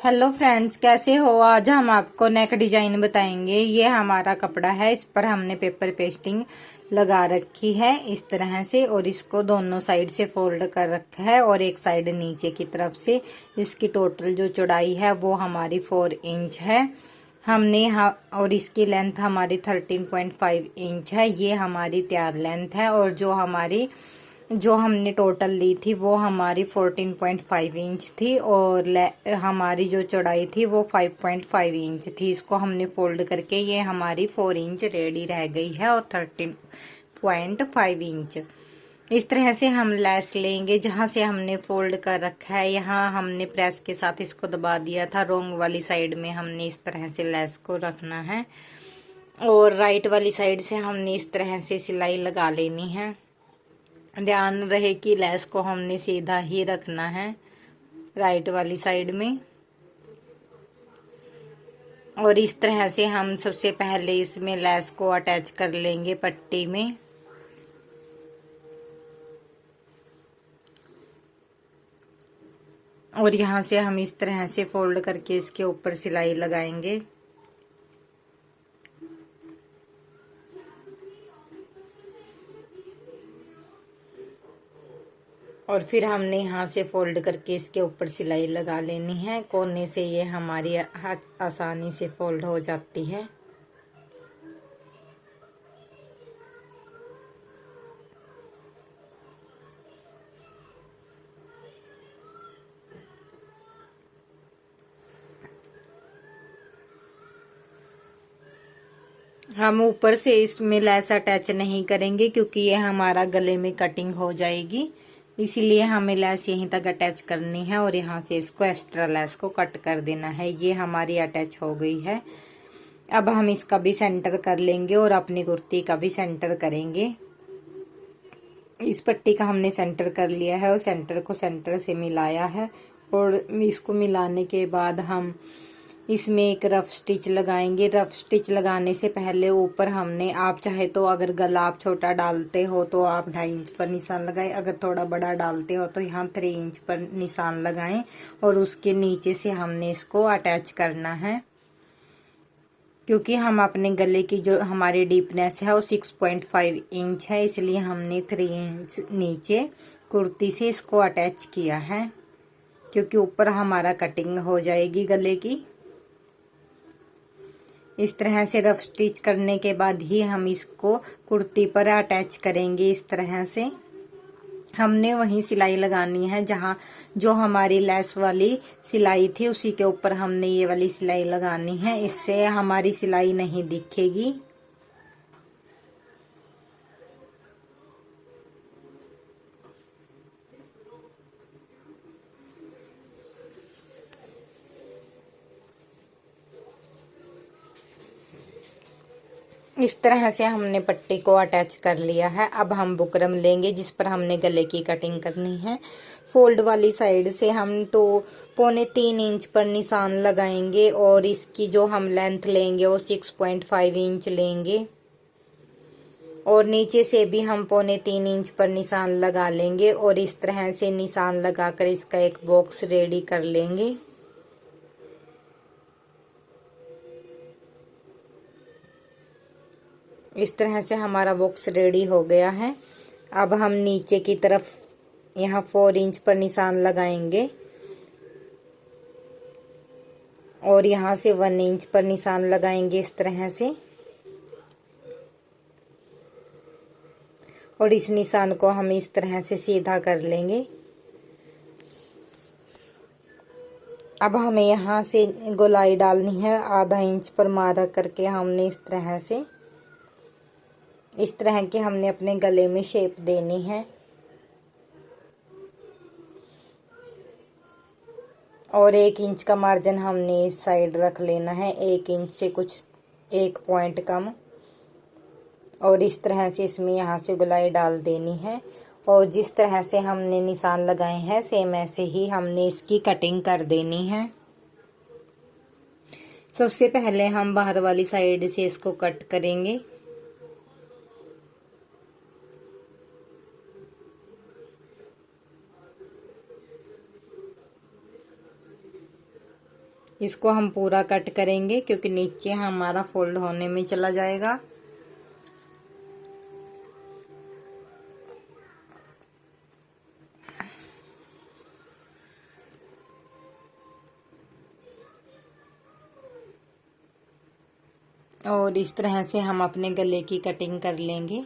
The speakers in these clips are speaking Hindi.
हेलो फ्रेंड्स, कैसे हो। आज हम आपको नेक डिजाइन बताएंगे। ये हमारा कपड़ा है, इस पर हमने पेपर पेस्टिंग लगा रखी है इस तरह से, और इसको दोनों साइड से फोल्ड कर रखा है और एक साइड नीचे की तरफ से। इसकी टोटल जो चौड़ाई है वो हमारी 4 इंच है। हमने यहाँ और इसकी लेंथ हमारी 13.5 इंच है। ये हमारी तैयार लेंथ है, और जो हमने टोटल ली थी वो हमारी 14.5 इंच थी, और हमारी जो चौड़ाई थी वो 5.5 इंच थी। इसको हमने फोल्ड करके ये हमारी 4 इंच रेडी रह गई है, और 13.5 इंच। इस तरह से हम लेस लेंगे। जहाँ से हमने फोल्ड कर रखा है, यहाँ हमने प्रेस के साथ इसको दबा दिया था। रोंग वाली साइड में हमने इस तरह से लेस को रखना है, और राइट वाली साइड से हमने इस तरह से सिलाई लगा लेनी है। ध्यान रहे कि लेस को हमने सीधा ही रखना है राइट वाली साइड में। और इस तरह से हम सबसे पहले इसमें लेस को अटैच कर लेंगे पट्टी में। और यहाँ से हम इस तरह से फोल्ड करके इसके ऊपर सिलाई लगाएंगे। और फिर हमने यहाँ से फोल्ड करके इसके ऊपर सिलाई लगा लेनी है। कोने से ये हमारी आसानी से फोल्ड हो जाती है। हम ऊपर से इसमें लेस अटैच नहीं करेंगे, क्योंकि ये हमारा गले में कटिंग हो जाएगी। इसीलिए हमें लेस यहीं तक अटैच करनी है, और यहाँ से इसको एक्स्ट्रा लेस को कट कर देना है। ये हमारी अटैच हो गई है। अब हम इसका भी सेंटर कर लेंगे, और अपनी कुर्ती का भी सेंटर करेंगे। इस पट्टी का हमने सेंटर कर लिया है, और सेंटर को सेंटर से मिलाया है। और इसको मिलाने के बाद हम इसमें एक रफ स्टिच लगाएंगे। रफ स्टिच लगाने से पहले ऊपर हमने, आप चाहे तो अगर गला आप छोटा डालते हो तो आप 2.5 इंच पर निशान लगाएं। अगर थोड़ा बड़ा डालते हो तो यहाँ 3 इंच पर निशान लगाएं, और उसके नीचे से हमने इसको अटैच करना है। क्योंकि हम अपने गले की जो हमारी डीपनेस है वो 6.5 इंच है, इसलिए हमने 3 इंच नीचे कुर्ती से इसको अटैच किया है, क्योंकि ऊपर हमारा कटिंग हो जाएगी गले की। इस तरह से रफ स्टिच करने के बाद ही हम इसको कुर्ती पर अटैच करेंगे। इस तरह से हमने वहीं सिलाई लगानी है जहाँ जो हमारी लेस वाली सिलाई थी, उसी के ऊपर हमने ये वाली सिलाई लगानी है। इससे हमारी सिलाई नहीं दिखेगी। इस तरह से हमने पट्टी को अटैच कर लिया है। अब हम बुकरम लेंगे जिस पर हमने गले की कटिंग करनी है। फोल्ड वाली साइड से हम तो 2.25 इंच पर निशान लगाएंगे, और इसकी जो हम लेंथ लेंगे वो 6.5 इंच लेंगे। और नीचे से भी हम 2.25 इंच पर निशान लगा लेंगे, और इस तरह से निशान लगाकर इसका एक बॉक्स रेडी कर लेंगे। इस तरह से हमारा बॉक्स रेडी हो गया है। अब हम नीचे की तरफ यहाँ 4 इंच पर निशान लगाएंगे, और यहाँ से 1 इंच पर निशान लगाएंगे इस तरह से। और इस निशान को हम इस तरह से सीधा कर लेंगे। अब हमें यहाँ से गोलाई डालनी है। आधा इंच पर मार्क करके हमने इस तरह की हमने अपने गले में शेप देनी है। और 1 इंच का मार्जिन हमने इस साइड रख लेना है, 1 इंच से कुछ 1 पॉइंट कम। और इस तरह से इसमें यहाँ से गोलाई डाल देनी है, और जिस तरह से हमने निशान लगाए हैं सेम ऐसे ही हमने इसकी कटिंग कर देनी है। सबसे पहले हम बाहर वाली साइड से इसको कट करेंगे। इसको हम पूरा कट करेंगे क्योंकि नीचे हमारा फोल्ड होने में चला जाएगा। और इस तरह से हम अपने गले की कटिंग कर लेंगे।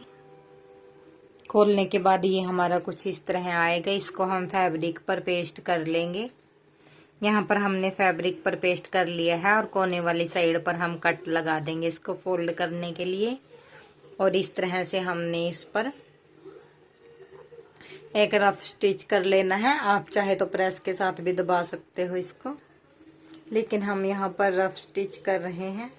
खोलने के बाद ये हमारा कुछ इस तरह आएगा। इसको हम फैब्रिक पर पेस्ट कर लेंगे। यहाँ पर हमने फैब्रिक पर पेस्ट कर लिया है और कोने वाली साइड पर हम कट लगा देंगे इसको फोल्ड करने के लिए। और इस तरह से हमने इस पर एक रफ स्टिच कर लेना है। आप चाहे तो प्रेस के साथ भी दबा सकते हो इसको, लेकिन हम यहाँ पर रफ स्टिच कर रहे हैं।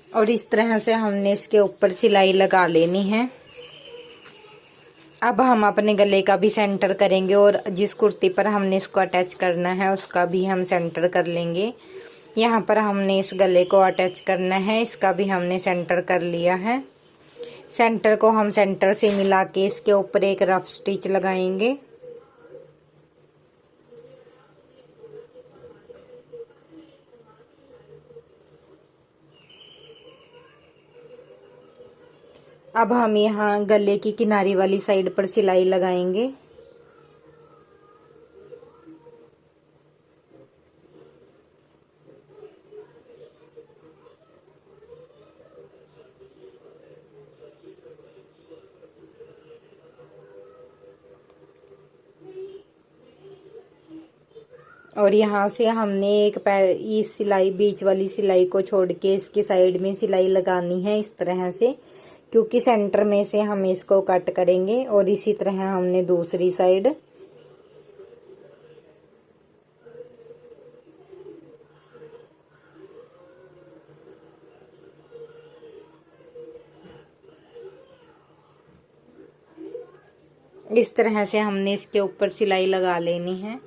और इस तरह से हमने इसके ऊपर सिलाई लगा लेनी है। अब हम अपने गले का भी सेंटर करेंगे और जिस कुर्ती पर हमने इसको अटैच करना है उसका भी हम सेंटर कर लेंगे। यहाँ पर हमने इस गले को अटैच करना है, इसका भी हमने सेंटर कर लिया है। सेंटर को हम सेंटर से मिला के इसके ऊपर एक रफ स्टिच लगाएंगे। अब हम यहाँ गले की किनारी वाली साइड पर सिलाई लगाएंगे। और यहाँ से हमने एक पैर इस सिलाई बीच वाली सिलाई को छोड़ के इसकी साइड में सिलाई लगानी है इस तरह से, क्योंकि सेंटर में से हम इसको कट करेंगे। और इसी तरह हमने दूसरी साइड। इस तरह से हमने इसके ऊपर सिलाई लगा लेनी है।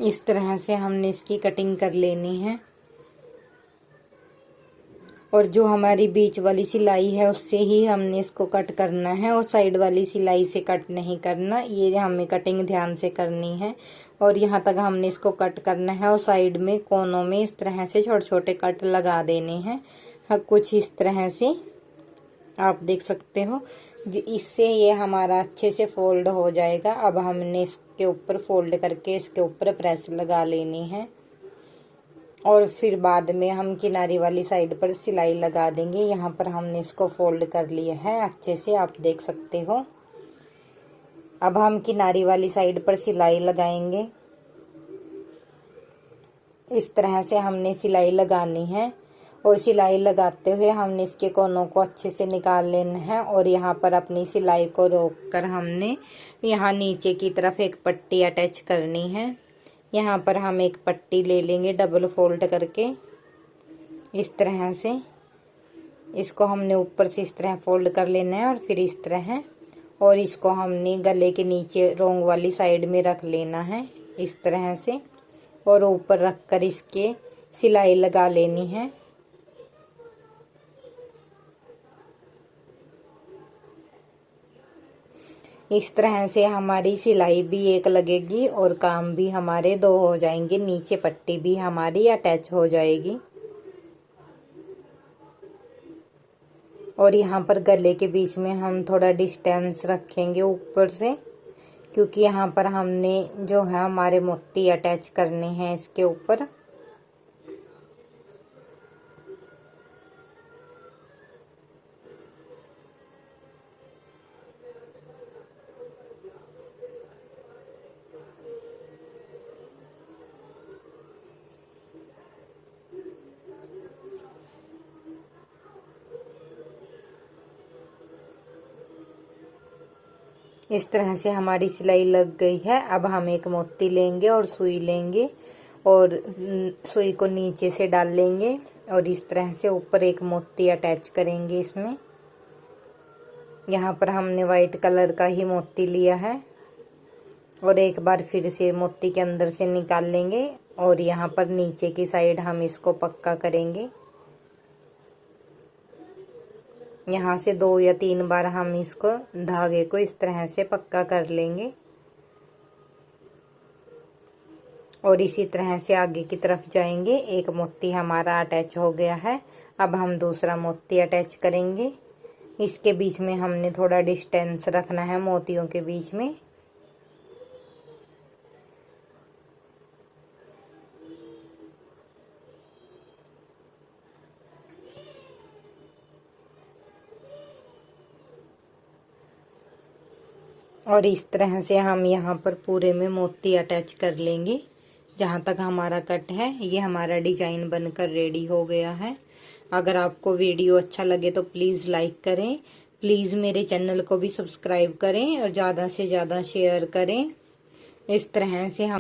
इस तरह से हमने इसकी कटिंग कर लेनी है। और जो हमारी बीच वाली सिलाई है उससे ही हमने इसको कट करना है और साइड वाली सिलाई से कट नहीं करना। ये हमें कटिंग ध्यान से करनी है और यहाँ तक हमने इसको कट करना है। और साइड में कोनों में इस तरह से छोटे छोटे कट लगा देने हैं। कुछ इस तरह से आप देख सकते हो। इससे ये हमारा अच्छे से फोल्ड हो जाएगा। अब हमने इसके ऊपर फोल्ड करके इसके ऊपर प्रेस लगा लेनी है और फिर बाद में हम किनारी वाली साइड पर सिलाई लगा देंगे। यहाँ पर हमने इसको फोल्ड कर लिया है अच्छे से, आप देख सकते हो। अब हम किनारी वाली साइड पर सिलाई लगाएंगे। इस तरह से हमने सिलाई लगानी है और सिलाई लगाते हुए हमने इसके कोनों को अच्छे से निकाल लेना है। और यहाँ पर अपनी सिलाई को रोककर हमने यहाँ नीचे की तरफ एक पट्टी अटैच करनी है। यहाँ पर हम एक पट्टी ले लेंगे डबल फोल्ड करके इस तरह से। इसको हमने ऊपर से इस तरह फोल्ड कर लेना है और फिर इस तरह। और इसको हमने गले के नीचे रोंग वाली साइड में रख लेना है इस तरह से और ऊपर रखकर इसके सिलाई लगा लेनी है। इस तरह से हमारी सिलाई भी एक लगेगी और काम भी हमारे दो हो जाएंगे। नीचे पट्टी भी हमारी अटैच हो जाएगी। और यहाँ पर गले के बीच में हम थोड़ा डिस्टेंस रखेंगे ऊपर से, क्योंकि यहाँ पर हमने जो है हमारे मोती अटैच करने हैं इसके ऊपर। इस तरह से हमारी सिलाई लग गई है। अब हम एक मोती लेंगे और सुई लेंगे और सुई को नीचे से डाल लेंगे और इस तरह से ऊपर एक मोती अटैच करेंगे इसमें। यहाँ पर हमने वाइट कलर का ही मोती लिया है और एक बार फिर से मोती के अंदर से निकाल लेंगे और यहाँ पर नीचे की साइड हम इसको पक्का करेंगे। यहाँ से 2 या 3 बार हम इसको धागे को इस तरह से पक्का कर लेंगे और इसी तरह से आगे की तरफ जाएंगे। एक मोती हमारा अटैच हो गया है। अब हम दूसरा मोती अटैच करेंगे। इसके बीच में हमने थोड़ा डिस्टेंस रखना है मोतियों के बीच में। और इस तरह से हम यहाँ पर पूरे में मोती अटैच कर लेंगे जहाँ तक हमारा कट है। ये हमारा डिजाइन बनकर रेडी हो गया है। अगर आपको वीडियो अच्छा लगे तो प्लीज़ लाइक करें, प्लीज़ मेरे चैनल को भी सब्सक्राइब करें और ज़्यादा से ज़्यादा शेयर करें। इस तरह से हम